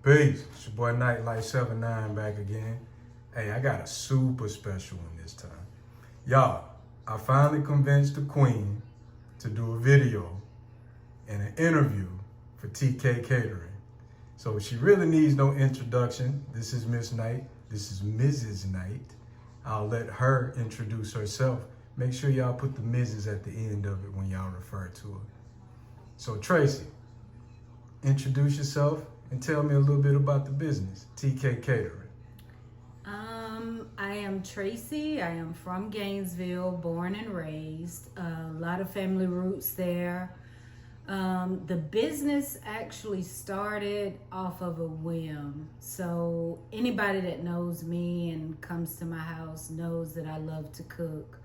Peace. It's your boy Nightlight79 back again. Hey, I got a super special one this time. Y'all, I finally convinced the queen to do a video and an interview for TK Catering. So she really needs no introduction. This is Miss Knight. This is Mrs. Knight. I'll let her introduce herself. Make sure y'all put the Mrs. at the end of it when y'all refer to her. So Traci, introduce yourself and tell me a little bit about the business, TK Catering. I am Traci. I am from Gainesville, born and raised. A lot of family roots there. The business actually started off of a whim. So anybody that knows me and comes to my house knows that I love to cook.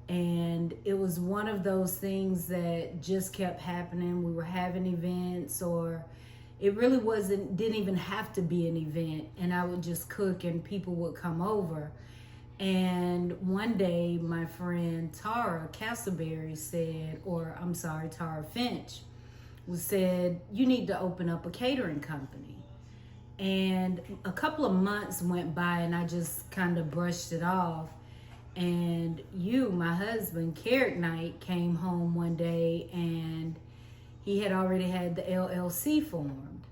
And it was one of those things that just kept happening. We were having events, or it really didn't even have to be an event, and I would just cook and people would come over. And one day my friend Tara Castleberry Tara Finch said, you need to open up a catering company. And a couple of months went by and I just kind of brushed it off. And my husband, Carrick Knight, came home one day and he had already had the LLC formed.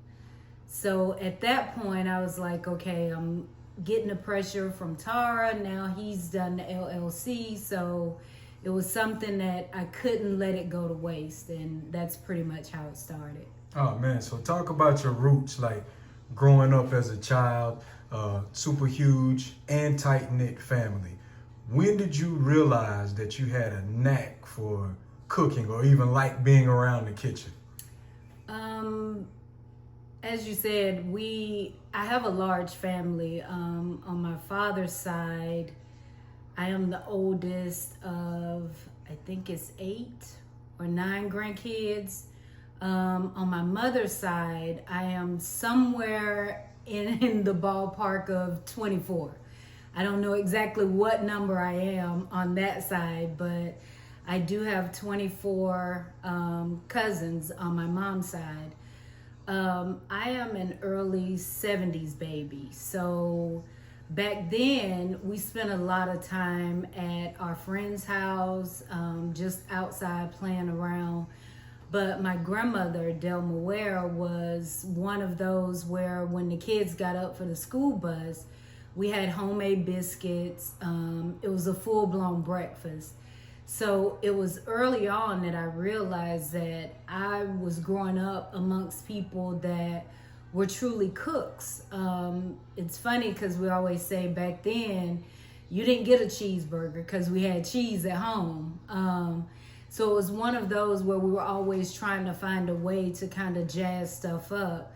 So at that point, I was like, okay, I'm getting the pressure from Tara. Now he's done the LLC. So it was something that I couldn't let it go to waste. And that's pretty much how it started. Oh man, so talk about your roots, like growing up as a child, super huge and tight-knit family. When did you realize that you had a knack for cooking or even like being around the kitchen? As you said, I have a large family. On my father's side, I am the oldest of, I think it's 8 or 9 grandkids. On my mother's side, I am somewhere in the ballpark of 24. I don't know exactly what number I am on that side, but I do have 24 cousins on my mom's side. I am an early 70s baby. So back then, we spent a lot of time at our friend's house, just outside playing around. But my grandmother, Delma Ware, was one of those where when the kids got up for the school bus, we had homemade biscuits. It was a full-blown breakfast. So it was early on that I realized that I was growing up amongst people that were truly cooks. It's funny because we always say back then, you didn't get a cheeseburger because we had cheese at home. So it was one of those where we were always trying to find a way to kind of jazz stuff up.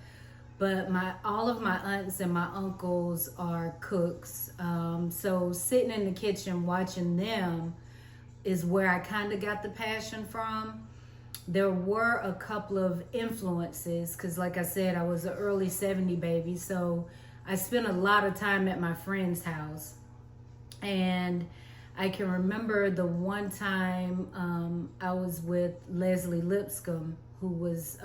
But all of my aunts and my uncles are cooks. So sitting in the kitchen watching them is where I kind of got the passion from. There were a couple of influences because like I said, I was an early 70 baby. So I spent a lot of time at my friend's house. And I can remember the one time I was with Leslie Lipscomb, who was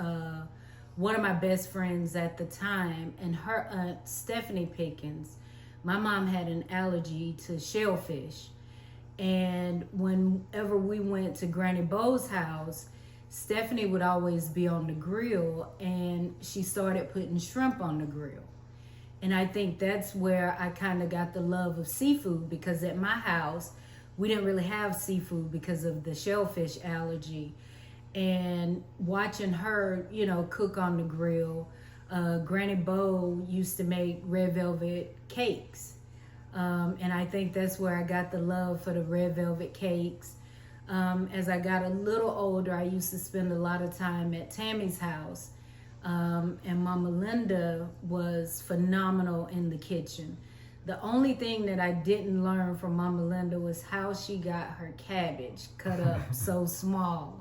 one of my best friends at the time, and her aunt, Stephanie Pickens. My mom had an allergy to shellfish. And whenever we went to Granny Bo's house, Stephanie would always be on the grill, and she started putting shrimp on the grill. And I think that's where I kind of got the love of seafood, because at my house, we didn't really have seafood because of the shellfish allergy. And watching her, cook on the grill, Granny Bo used to make red velvet cakes. And I think that's where I got the love for the red velvet cakes. As I got a little older, I used to spend a lot of time at Tammy's house. And Mama Linda was phenomenal in the kitchen. The only thing that I didn't learn from Mama Linda was how she got her cabbage cut up so small.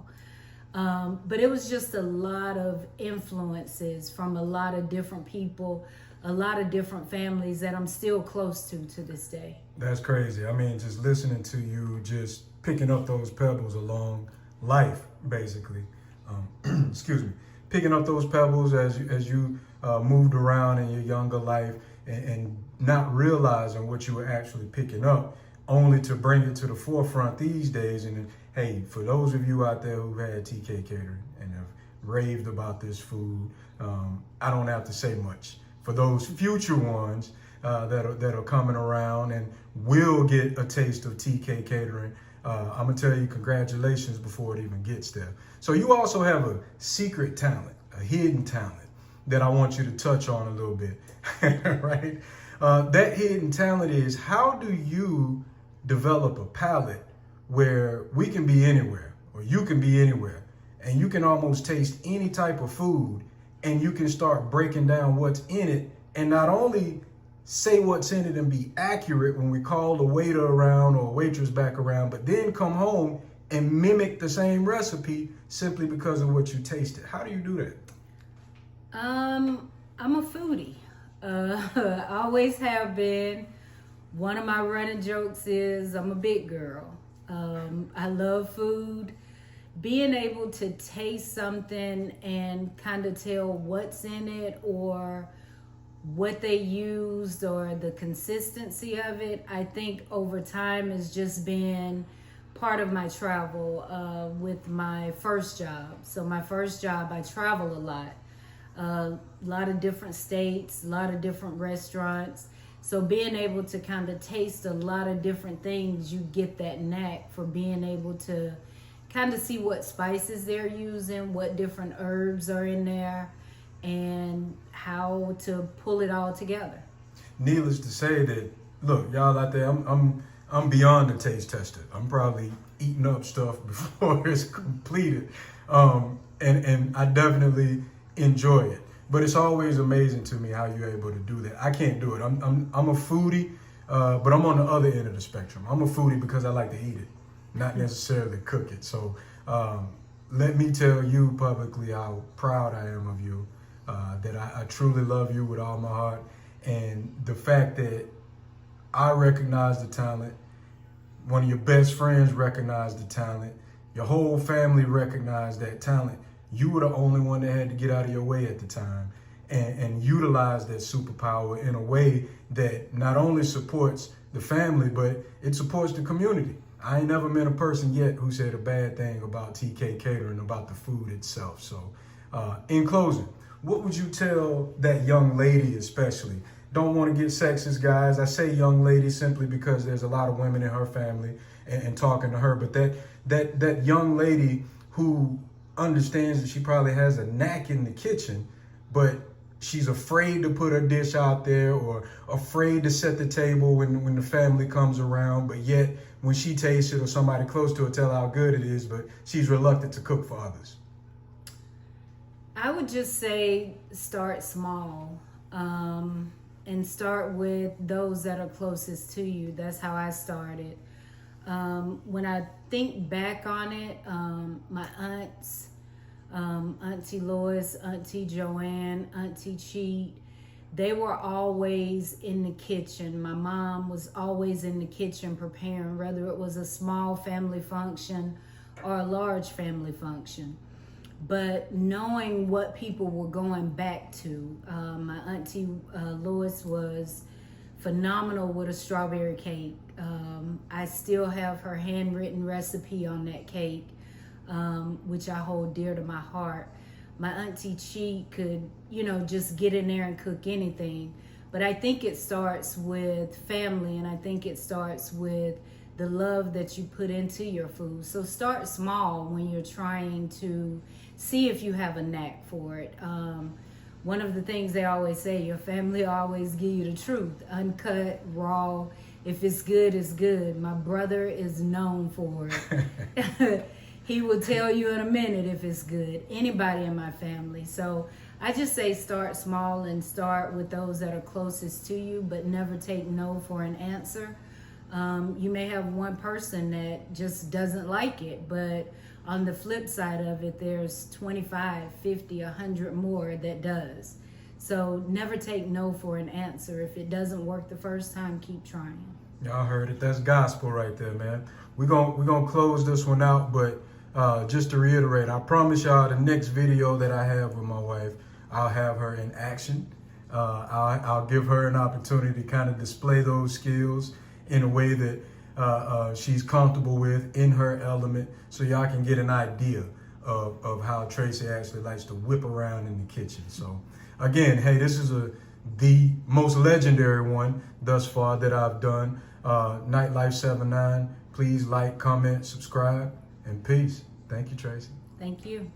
But it was just a lot of influences from a lot of different people, a lot of different families that I'm still close to this day. That's crazy. I mean, just listening to you, just picking up those pebbles along life, basically. Excuse me. picking up those pebbles as you moved around in your younger life, and not realizing what you were actually picking up, only to bring it to the forefront these days. And hey, for those of you out there who've had TK Catering and have raved about this food, I don't have to say much. For those future ones that are coming around and will get a taste of TK Catering, I'm gonna tell you congratulations before it even gets there. So you also have a secret talent, a hidden talent that I want you to touch on a little bit, right? That hidden talent is, how do you develop a palate where we can be anywhere, or you can be anywhere, and you can almost taste any type of food, and you can start breaking down what's in it, and not only say what's in it and be accurate when we call the waiter around or waitress back around, but then come home and mimic the same recipe simply because of what you tasted. How do you do that? I'm a foodie. I always have been. One of my running jokes is I'm a big girl. I love food. Being able to taste something and kind of tell what's in it or what they used or the consistency of it, I think over time has just been part of my travel with my first job. So my first job, I travel a lot of different states, a lot of different restaurants. So being able to kind of taste a lot of different things, you get that knack for being able to kind of see what spices they're using, what different herbs are in there, and how to pull it all together. Needless to say that, look, y'all out there, I'm beyond a taste tester. I'm probably eating up stuff before it's completed, and I definitely enjoy it. But it's always amazing to me how you're able to do that. I can't do it. I'm a foodie, but I'm on the other end of the spectrum. I'm a foodie because I like to eat it, not necessarily cook it. So let me tell you publicly how proud I am of you, that I truly love you with all my heart. And the fact that I recognize the talent, one of your best friends recognized the talent, your whole family recognized that talent. You were the only one that had to get out of your way at the time and utilize that superpower in a way that not only supports the family, but it supports the community. I ain't never met a person yet who said a bad thing about TK Catering, about the food itself. So in closing, what would you tell that young lady especially? Don't want to get sexist, guys. I say young lady simply because there's a lot of women in her family and talking to her, but that young lady who understands that she probably has a knack in the kitchen, but she's afraid to put her dish out there or afraid to set the table when the family comes around, but yet when she tastes it or somebody close to her tell her how good it is, but she's reluctant to cook for others. I would just say start small, and start with those that are closest to you. That's how I started. When I think back on it, my aunts, Auntie Lois, Auntie Joanne, Auntie Cheat, they were always in the kitchen. My mom was always in the kitchen preparing, whether it was a small family function or a large family function. But knowing what people were going back to, my Auntie Lois was phenomenal with a strawberry cake. I still have her handwritten recipe on that cake, which I hold dear to my heart. My Auntie Cheat could, just get in there and cook anything. But I think it starts with family, and I think it starts with the love that you put into your food. So start small when you're trying to see if you have a knack for it. One of the things they always say, your family always give you the truth, uncut, raw. If it's good, it's good. My brother is known for it. He will tell you in a minute if it's good. Anybody in my family. So I just say start small and start with those that are closest to you, but never take no for an answer. You may have one person that just doesn't like it, but on the flip side of it, there's 25, 50, 100 more that does. So never take no for an answer. If it doesn't work the first time, keep trying. Y'all heard it. That's gospel right there, man. We're gonna close this one out, but just to reiterate, I promise y'all the next video that I have with my wife, I'll have her in action. I'll give her an opportunity to kind of display those skills in a way that she's comfortable with, in her element, so y'all can get an idea of how Traci actually likes to whip around in the kitchen. So again, hey, this is the most legendary one thus far that I've done. Nightlife 79. Please like, comment, subscribe, and peace. Thank you, Traci. Thank you.